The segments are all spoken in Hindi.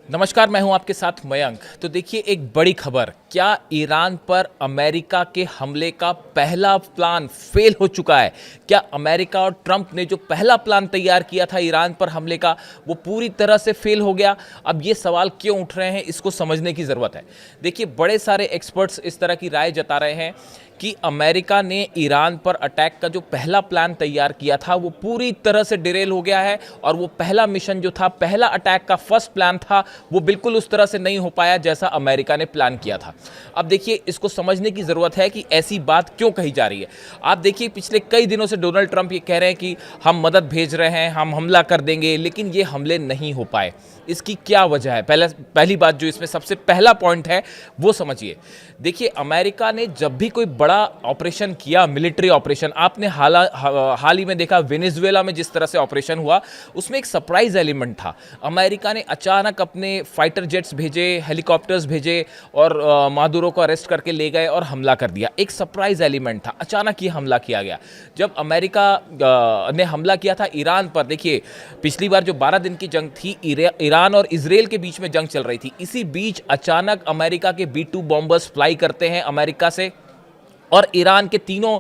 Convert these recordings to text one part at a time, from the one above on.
नमस्कार, मैं हूं आपके साथ मयंक। तो देखिए एक बड़ी खबर, क्या ईरान पर अमेरिका के हमले का पहला प्लान फेल हो चुका है? क्या अमेरिका और ट्रंप ने जो पहला प्लान तैयार किया था ईरान पर हमले का, वो पूरी तरह से फेल हो गया? अब ये सवाल क्यों उठ रहे हैं, इसको समझने की ज़रूरत है। देखिए बड़े सारे एक्सपर्ट्स इस तरह की राय जता रहे हैं कि अमेरिका ने ईरान पर अटैक का जो पहला प्लान तैयार किया था वो पूरी तरह से डिरेल हो गया है, और वो पहला मिशन जो था, पहला अटैक का फर्स्ट प्लान था, वो बिल्कुल उस तरह से नहीं हो पाया जैसा अमेरिका ने प्लान किया था। अब देखिए इसको समझने की ज़रूरत है कि ऐसी बात क्यों कही जा रही है। आप देखिए पिछले कई दिनों से डोनाल्ड ट्रंप ये कह रहे हैं कि हम मदद भेज रहे हैं, हम हमला कर देंगे, लेकिन ये हमले नहीं हो पाए। इसकी क्या वजह है? पहली बात जो इसमें सबसे पहला पॉइंट है वो समझिए। देखिए अमेरिका ने जब भी कोई बड़ा ऑपरेशन किया, मिलिट्री ऑपरेशन, आपने हाल ही में देखा वेनेजुएला में जिस तरह से ऑपरेशन हुआ, उसमें एक सरप्राइज एलिमेंट था। अमेरिका ने अचानक अपने फाइटर जेट्स भेजे, हेलीकॉप्टर्स भेजे और मादुरो को अरेस्ट करके ले गए और हमला कर दिया। एक सरप्राइज एलिमेंट था, अचानक ये हमला किया गया। जब अमेरिका ने हमला किया था ईरान पर, देखिए पिछली बार जो 12 दिन की जंग थी, ईरान और इजराइल के बीच में जंग चल रही थी, इसी बीच अचानक अमेरिका के B-2 बॉम्बर्स फ्लाई करते हैं अमेरिका से, और ईरान के तीनों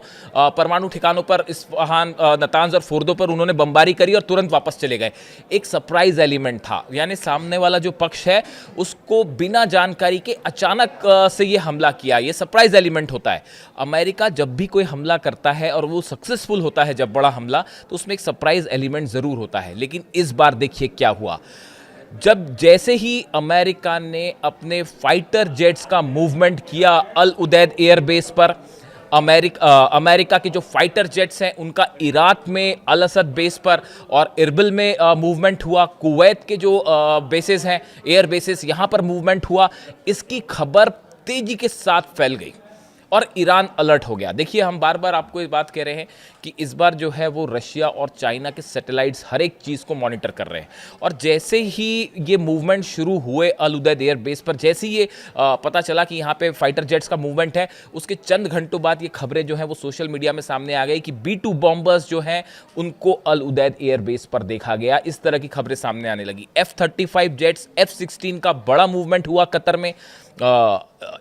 परमाणु ठिकानों पर, इस्फहान, नतांज और फोर्दो पर उन्होंने बमबारी करी और तुरंत वापस चले गए। एक सरप्राइज एलिमेंट था, यानी सामने वाला जो पक्ष है उसको बिना जानकारी के अचानक से ये हमला किया। ये सरप्राइज एलिमेंट होता है। अमेरिका जब भी कोई हमला करता है और वो सक्सेसफुल होता है, जब बड़ा हमला, तो उसमें एक सरप्राइज एलिमेंट ज़रूर होता है। लेकिन इस बार देखिए क्या हुआ। जब जैसे ही अमेरिका ने अपने फाइटर जेट्स का मूवमेंट किया अल उदैद एयरबेस पर, अमेरिका के जो फाइटर जेट्स हैं उनका इराक में अल असद बेस पर और इरबिल में मूवमेंट हुआ, कुवैत के जो बेसेस हैं, एयर बेसेस, यहाँ पर मूवमेंट हुआ, इसकी खबर तेजी के साथ फैल गई और ईरान अलर्ट हो गया। देखिए हम बार बार आपको ये बात कह रहे हैं कि इस बार जो है वो रशिया और चाइना के सैटेलाइट्स हर एक चीज़ को मॉनिटर कर रहे हैं, और जैसे ही ये मूवमेंट शुरू हुए अल उदैद एयर बेस पर, जैसे ही ये पता चला कि यहाँ पे फाइटर जेट्स का मूवमेंट है, उसके चंद घंटों बाद ये खबरें जो हैं वो सोशल मीडिया में सामने आ गई कि B-2 बॉम्बर्स जो हैं उनको अल उदैद एयर बेस पर देखा गया। इस तरह की खबरें सामने आने लगी। F-35 जेट्स, F-16 का बड़ा मूवमेंट हुआ कतर में,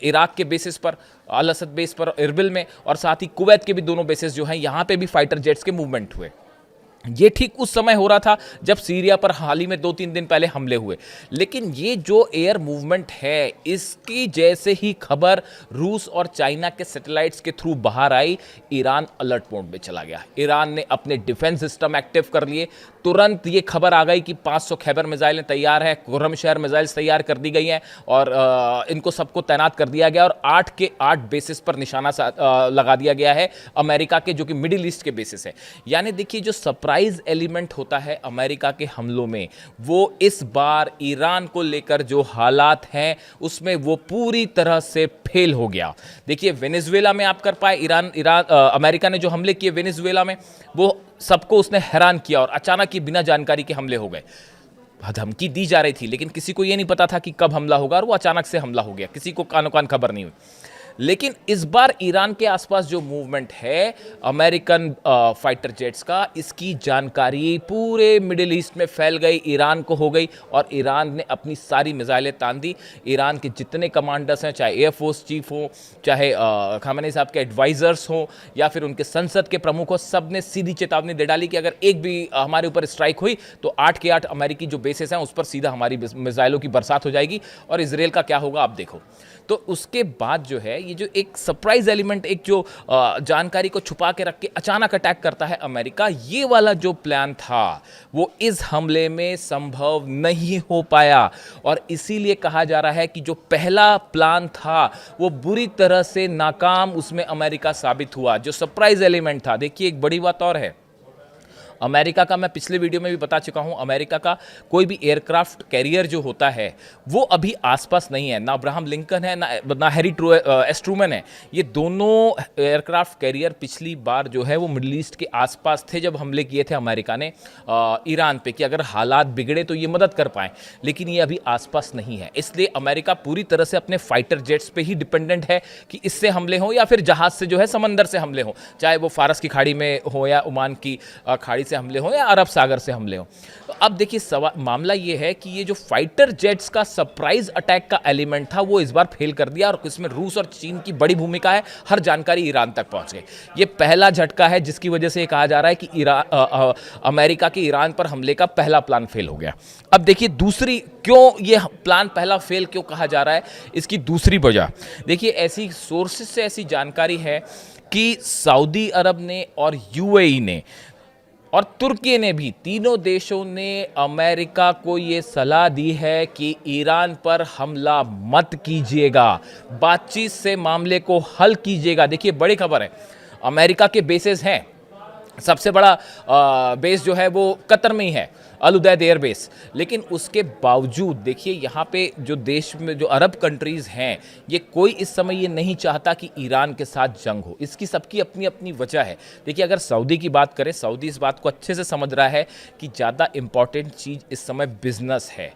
इराक के बेसिस पर, अल असद बेस पर इरबिल में, और साथ ही कुवैत के भी दोनों बेसिस जो हैं यहाँ पे भी फाइटर जेट्स के मूवमेंट हुए। ये ठीक उस समय हो रहा था जब सीरिया पर हाल ही में 2-3 दिन पहले हमले हुए। लेकिन ये जो एयर मूवमेंट है, इसकी जैसे ही खबर रूस और चाइना के सैटेलाइट्स के थ्रू बाहर आई, ईरान अलर्ट मोड में चला गया। ईरान ने अपने डिफेंस सिस्टम एक्टिव कर लिए। तुरंत ये खबर आ गई कि 500 खैबर मिसाइलें तैयार हैं, खुर्रमशहर मिसाइल्स तैयार कर दी गई हैं, और इनको सबको तैनात कर दिया गया, और 8 के 8 बेसिस पर निशाना लगा दिया गया है अमेरिका के, जो कि मिडिल ईस्ट के बेसिस है। यानी देखिए जो सरप्राइज एलिमेंट होता है अमेरिका के हमलों में, वो इस बार ईरान को लेकर जो हालात हैं उसमें वो पूरी तरह से फेल हो गया। देखिए वेनेजुएला में आप कर पाए, अमेरिका ने जो हमले किए वेनेजुएला में, वो सबको उसने हैरान किया, और अचानक ही बिना जानकारी के हमले हो गए। धमकी दी जा रही थी लेकिन किसी को ये नहीं पता था कि कब हमला होगा, और वो अचानक से हमला हो गया, किसी को कानो कान खबर नहीं हुई। लेकिन इस बार ईरान के आसपास जो मूवमेंट है अमेरिकन फाइटर जेट्स का, इसकी जानकारी पूरे मिडिल ईस्ट में फैल गई, ईरान को हो गई, और ईरान ने अपनी सारी मिसाइलें तान दी। ईरान के जितने कमांडर्स हैं, चाहे एयरफोर्स चीफ हो, चाहे खामेनी साहब के एडवाइजर्स हो, या फिर उनके संसद के प्रमुख हो, सब ने सीधी चेतावनी दे डाली कि अगर एक भी हमारे ऊपर स्ट्राइक हुई तो 8 के 8 अमेरिकी जो बेसेस हैं उस पर सीधा हमारी मिसाइलों की बरसात हो जाएगी, और इसराइल का क्या होगा आप देखो। तो उसके बाद जो है ये जो एक सरप्राइज एलिमेंट, एक जो जानकारी को छुपा के रख के अचानक अटैक करता है अमेरिका, ये वाला जो प्लान था वो इस हमले में संभव नहीं हो पाया, और इसीलिए कहा जा रहा है कि जो पहला प्लान था वो बुरी तरह से नाकाम उसमें अमेरिका साबित हुआ। जो सरप्राइज एलिमेंट था, देखिए एक बड़ी बात और है, अमेरिका का मैं पिछले वीडियो में भी बता चुका हूं, अमेरिका का कोई भी एयरक्राफ्ट कैरियर जो होता है वो अभी आसपास नहीं है। ना अब्राहम लिंकन है, ना हैरी एस ट्रूमन है। ये दोनों एयरक्राफ्ट कैरियर पिछली बार जो है वो मिडिल ईस्ट के आसपास थे जब हमले किए थे अमेरिका ने ईरान पे, कि अगर हालात बिगड़े तो ये मदद कर पाएँ, लेकिन ये अभी आसपास नहीं है। इसलिए अमेरिका पूरी तरह से अपने फाइटर जेट्स पे ही डिपेंडेंट है कि इससे हमले हों या फिर जहाज़ से जो है समंदर से हमले हों, चाहे वो फारस की खाड़ी में हो या ओमान की खाड़ी से से हमले हों या अरब सागर से हमले हों। तो अब देखिए मामला ये है कि ये जो फाइटर जेट्स का सरप्राइज अटैक का एलिमेंट था वो इस बार फेल कर दिया और इसमें रूस और चीन की बड़ी भूमिका है। हर जानकारी ईरान तक पहुंच गई। ये पहला झटका है जिसकी वजह से कहा जा रहा है कि अमेरिका के ईरान पर हमले का पहला प्लान फेल हो गया। अब देखिए दूसरी, क्यों ये प्लान पहला फेल क्यों कहा जा रहा है, इसकी दूसरी वजह देखिए, ऐसी सोर्सेस से ऐसी जानकारी है कि सऊदी अरब ने और यूएई ने और तुर्की ने भी, तीनों देशों ने अमेरिका को ये सलाह दी है कि ईरान पर हमला मत कीजिएगा, बातचीत से मामले को हल कीजिएगा। देखिए बड़ी खबर है, अमेरिका के बेसेस हैं, सबसे बड़ा बेस जो है वो कतर में ही है, अल उदैद एयर बेस। लेकिन उसके बावजूद देखिए यहाँ पे जो देश में जो अरब कंट्रीज़ हैं, ये कोई इस समय ये नहीं चाहता कि ईरान के साथ जंग हो। इसकी सबकी अपनी अपनी वजह है। देखिए अगर सऊदी की बात करें, सऊदी इस बात को अच्छे से समझ रहा है कि ज़्यादा इम्पॉर्टेंट चीज़ इस समय बिजनेस है।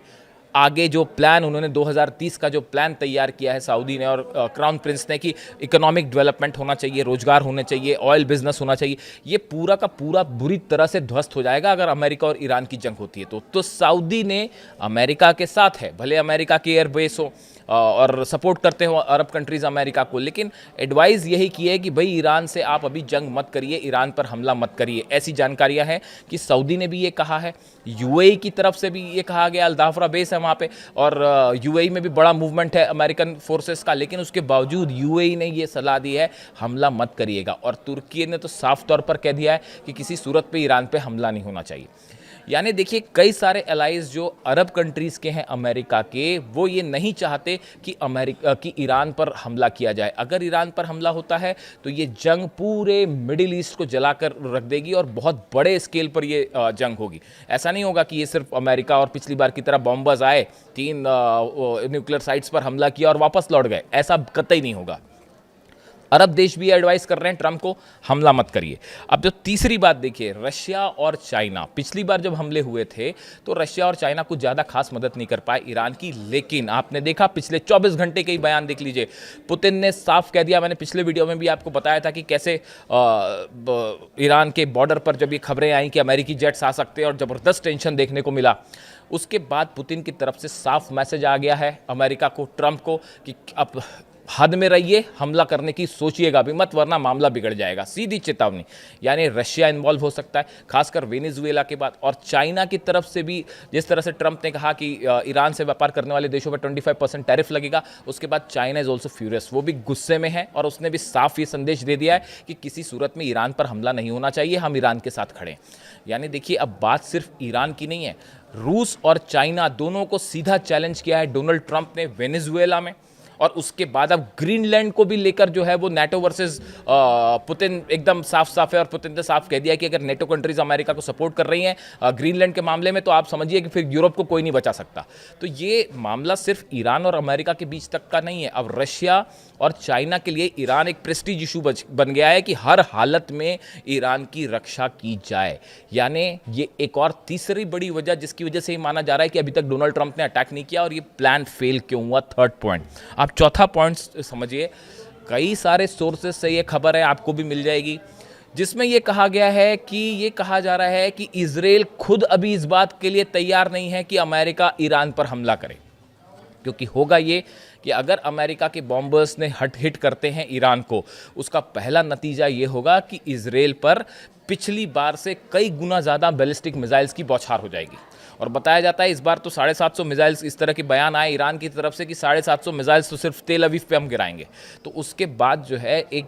आगे जो प्लान उन्होंने 2030 का जो प्लान तैयार किया है सऊदी ने और क्राउन प्रिंस ने कि इकोनॉमिक डेवलपमेंट होना चाहिए, रोजगार होने चाहिए, ऑयल बिजनेस होना चाहिए, ये पूरा का पूरा बुरी तरह से ध्वस्त हो जाएगा अगर अमेरिका और ईरान की जंग होती है तो सऊदी ने अमेरिका के साथ है, भले अमेरिका की एयरबेस हो और सपोर्ट करते हो अरब कंट्रीज़ अमेरिका को, लेकिन एडवाइस यही की है कि भाई ईरान से आप अभी जंग मत करिए, ईरान पर हमला मत करिए। ऐसी जानकारियां हैं कि सऊदी ने भी ये कहा है, यूएई की तरफ से भी ये कहा गया, अल्दाफरा बेस है वहाँ पे और यूएई में भी बड़ा मूवमेंट है अमेरिकन फोर्सेस का, लेकिन उसके बावजूद यूएई ने ये सलाह दी है हमला मत करिएगा। और तुर्की ने तो साफ तौर पर कह दिया है कि किसी सूरत पे ईरान पे हमला नहीं होना चाहिए। यानी देखिए कई सारे एलाइज जो अरब कंट्रीज़ के हैं अमेरिका के, वो ये नहीं चाहते कि ईरान पर हमला किया जाए। अगर ईरान पर हमला होता है तो ये जंग पूरे मिडिल ईस्ट को जलाकर रख देगी और बहुत बड़े स्केल पर ये जंग होगी। ऐसा नहीं होगा कि ये सिर्फ अमेरिका और पिछली बार की तरह बॉम्बर्स आए, 3 न्यूक्लियर साइट्स पर हमला किया और वापस लौट गए, ऐसा कतई नहीं होगा। अरब देश भी एडवाइस कर रहे हैं ट्रंप को, हमला मत करिए। अब जो तीसरी बात देखिए, रशिया और चाइना, पिछली बार जब हमले हुए थे तो रशिया और चाइना कुछ ज़्यादा खास मदद नहीं कर पाए ईरान की, लेकिन आपने देखा पिछले 24 घंटे के ही बयान देख लीजिए, पुतिन ने साफ कह दिया, मैंने पिछले वीडियो में भी आपको बताया था कि कैसे ईरान के बॉर्डर पर जब ये खबरें आई कि अमेरिकी जेट्स आ सकते हैं और ज़बरदस्त टेंशन देखने को मिला, उसके बाद पुतिन की तरफ से साफ मैसेज आ गया है अमेरिका को, ट्रंप को, कि अब हद में रहिए, हमला करने की सोचिएगा भी मत वरना मामला बिगड़ जाएगा, सीधी चेतावनी। यानी रशिया इन्वॉल्व हो सकता है, खासकर वेनेजुएला के बाद, और चाइना की तरफ से भी जिस तरह से ट्रंप ने कहा कि ईरान से व्यापार करने वाले देशों पर 25% टैरिफ लगेगा, उसके बाद चाइना इज ऑल्सो फ्यूरियस, वो भी गुस्से में है और उसने भी साफ ये संदेश दे दिया है कि किसी सूरत में ईरान पर हमला नहीं होना चाहिए, हम ईरान के साथ खड़े हैं। यानी देखिए अब बात सिर्फ ईरान की नहीं है, रूस और चाइना दोनों को सीधा चैलेंज किया है डोनाल्ड ट्रंप ने वेनेजुएला में, और उसके बाद अब ग्रीनलैंड को भी लेकर जो है वो नेटो वर्सेस पुतिन एकदम साफ साफ है। और पुतिन ने साफ कह दिया कि अगर नेटो कंट्रीज अमेरिका को सपोर्ट कर रही हैं ग्रीनलैंड के मामले में, तो आप समझिए कि फिर यूरोप को कोई नहीं बचा सकता। तो ये मामला सिर्फ ईरान और अमेरिका के बीच तक का नहीं है, अब रशिया और चाइना के लिए ईरान एक प्रेस्टीज इशू बन गया है कि हर हालत में ईरान की रक्षा की जाए। यानी ये एक और तीसरी बड़ी वजह जिसकी वजह से ये माना जा रहा है कि अभी तक डोनाल्ड ट्रंप ने अटैक नहीं किया और ये प्लान फेल क्यों हुआ, थर्ड पॉइंट। आप चौथा पॉइंट समझिए, कई सारे सोर्सेस से ये खबर है, आपको भी मिल जाएगी, जिसमें ये कहा गया है कि ये कहा जा रहा है कि इजराइल खुद अभी इस बात के लिए तैयार नहीं है कि अमेरिका ईरान पर हमला करे, क्योंकि होगा ये कि अगर अमेरिका के बॉम्बर्स ने हिट करते हैं ईरान को, उसका पहला नतीजा ये होगा कि इजराइल पर पिछली बार से कई गुना ज़्यादा बैलिस्टिक मिसाइल्स की बौछार हो जाएगी। और बताया जाता है इस बार तो 750 मिसाइल्स, इस तरह के बयान आए ईरान की तरफ से कि 750 मिसाइल्स तो सिर्फ तेल अवीव पे हम गिराएंगे। तो उसके बाद जो है एक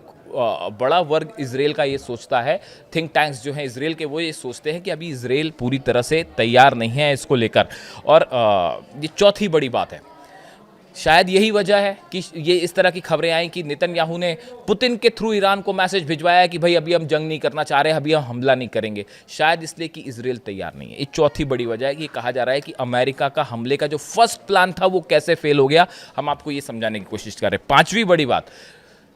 बड़ा वर्ग इजराइल का ये सोचता है, थिंक टैंक्स जो हैं इजराइल के, वो ये सोचते हैं कि अभी इजराइल पूरी तरह से तैयार नहीं है इसको लेकर। और ये चौथी बड़ी बात है, शायद यही वजह है कि ये इस तरह की खबरें आई कि नेतन्याहू ने पुतिन के थ्रू ईरान को मैसेज भिजवाया कि भाई अभी हम जंग नहीं करना चाह रहे, अभी हम हमला नहीं करेंगे, शायद इसलिए कि इजराइल तैयार नहीं है। ये चौथी बड़ी वजह है कि कहा जा रहा है कि अमेरिका का हमले का जो फर्स्ट प्लान था वो कैसे फेल हो गया, हम आपको ये समझाने की कोशिश कर रहे हैं। पांचवी बड़ी बात,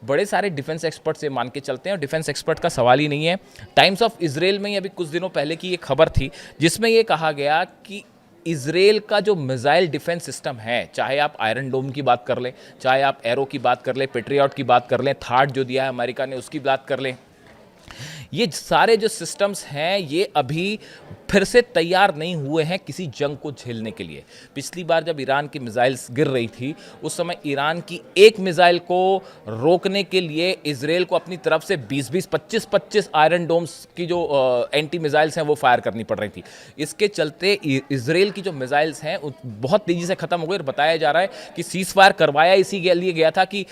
बड़े सारे डिफेंस एक्सपर्ट से मान के चलते हैं और डिफेंस एक्सपर्ट का सवाल ही नहीं है। टाइम्स ऑफ इजराइल में अभी कुछ दिनों पहले की ये खबर थी जिसमें ये कहा गया कि इजराइल का जो मिसाइल डिफेंस सिस्टम है, चाहे आप आयरन डोम की बात कर लें, चाहे आप एरो की बात कर लें, पेट्रियट की बात कर लें, थार्ड जो दिया है अमेरिका ने उसकी बात कर लें, ये सारे जो सिस्टम्स हैं ये अभी फिर से तैयार नहीं हुए हैं किसी जंग को झेलने के लिए। पिछली बार जब ईरान की मिसाइल्स गिर रही थी उस समय ईरान की एक मिसाइल को रोकने के लिए इजराइल को अपनी तरफ से 20-20, 25-25 आयरन डोम्स की जो एंटी मिसाइल्स हैं वो फायर करनी पड़ रही थी। इसके चलते इजराइल की जो मिसाइल्स हैं बहुत तेजी से खत्म हो गई और बताया जा रहा है कि सीज फायर करवाया इसी के लिए गया था कि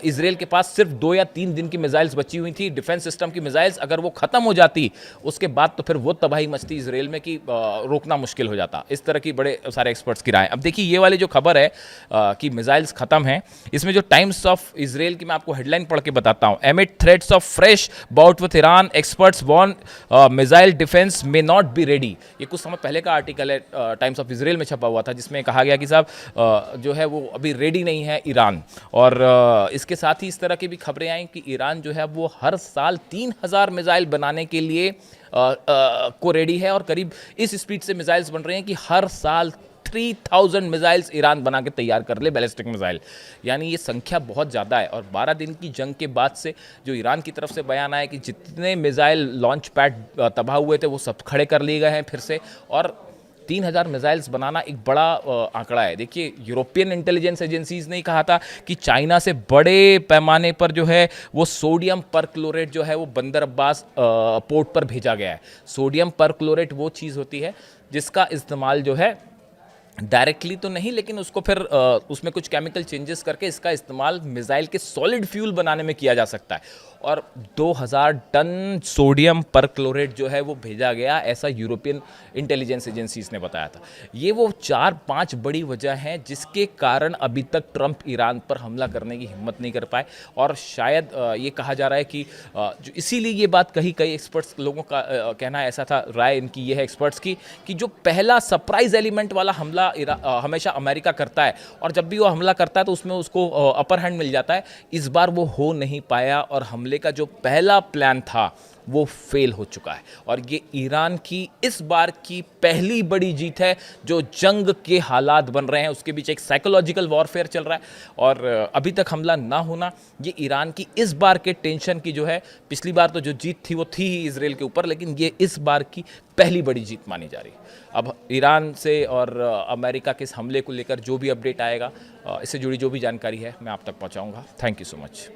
इजराइल के पास सिर्फ 2 या 3 दिन की मिसाइल्स बची हुई थी, डिफेंस सिस्टम की मिसाइल्स, अगर वो खत्म हो जाती उसके बाद तो फिर वो तबाही मचती इजराइल में कि रोकना मुश्किल हो जाता। इस तरह की बड़े सारे एक्सपर्ट्स की राय। अब देखिए ये वाली जो खबर है कि मिसाइल्स खत्म हैं, इसमें जो टाइम्स ऑफ इजराइल की मैं आपको हेडलाइन पढ़ के बताता हूं। Amid threats of fresh bout with Iran, experts warn missile defence may not be ready. ये कुछ समय पहले का आर्टिकल है, टाइम्स ऑफ इजराइल में छपा हुआ था, जिसमें कहा गया कि साहब जो है वो अभी रेडी नहीं है ईरान। और इसके साथ ही इस तरह की भी खबरें आई कि ईरान जो है वो हर साल 3000 मिसाइल बनाने के लिए को रेडी है और करीब इस स्पीड से मिसाइल्स बन रहे हैं कि हर साल 3000 मिसाइल्स ईरान बना के तैयार कर ले, बैलिस्टिक मिसाइल। यानी ये संख्या बहुत ज़्यादा है। और 12 दिन की जंग के बाद से जो ईरान की तरफ से बयान आया कि जितने मिसाइल लॉन्च पैड तबाह हुए थे वो सब खड़े कर लिए गए हैं फिर से, और 3000 मिसाइल्स बनाना एक बड़ा आंकड़ा है। देखिए यूरोपियन इंटेलिजेंस एजेंसीज ने कहा था कि चाइना से बड़े पैमाने पर जो है वो सोडियम परक्लोरेट जो है वो बंदर अब्बास पोर्ट पर भेजा गया है। सोडियम परक्लोरेट वो चीज़ होती है जिसका इस्तेमाल जो है डायरेक्टली तो नहीं, लेकिन उसको फिर उसमें कुछ केमिकल चेंजेस करके इसका इस्तेमाल मिसाइल के सॉलिड फ्यूल बनाने में किया जा सकता है। और 2000 टन सोडियम परक्लोरेट जो है वो भेजा गया, ऐसा यूरोपियन इंटेलिजेंस एजेंसीज ने बताया था। ये वो 4-5 बड़ी वजह हैं जिसके कारण अभी तक ट्रंप ईरान पर हमला करने की हिम्मत नहीं कर पाए। और शायद ये कहा जा रहा है कि जो इसीलिए ये बात कही, कई एक्सपर्ट्स लोगों का कहना ऐसा था, राय इनकी ये है एक्सपर्ट्स की, कि जो पहला सरप्राइज एलिमेंट वाला हमला हमेशा अमेरिका करता है और जब भी वो हमला करता है तो उसमें उसको अपर हैंड मिल जाता है। इस बार वो हो नहीं पाया और हमले का जो पहला प्लान था वो फेल हो चुका है। और ये ईरान की इस बार की पहली बड़ी जीत है। जो जंग के हालात बन रहे हैं उसके बीच एक साइकोलॉजिकल वॉरफेयर चल रहा है और अभी तक हमला ना होना ये ईरान की इस बार के टेंशन की जो है, पिछली बार तो जो जीत थी वो थी ही इजराइल के ऊपर, लेकिन ये इस बार की पहली बड़ी जीत मानी जा रही है। अब ईरान से और अमेरिका के इस हमले को लेकर जो भी अपडेट आएगा, इससे जुड़ी जो भी जानकारी है मैं आप तक पहुंचाऊंगा। Thank you so much.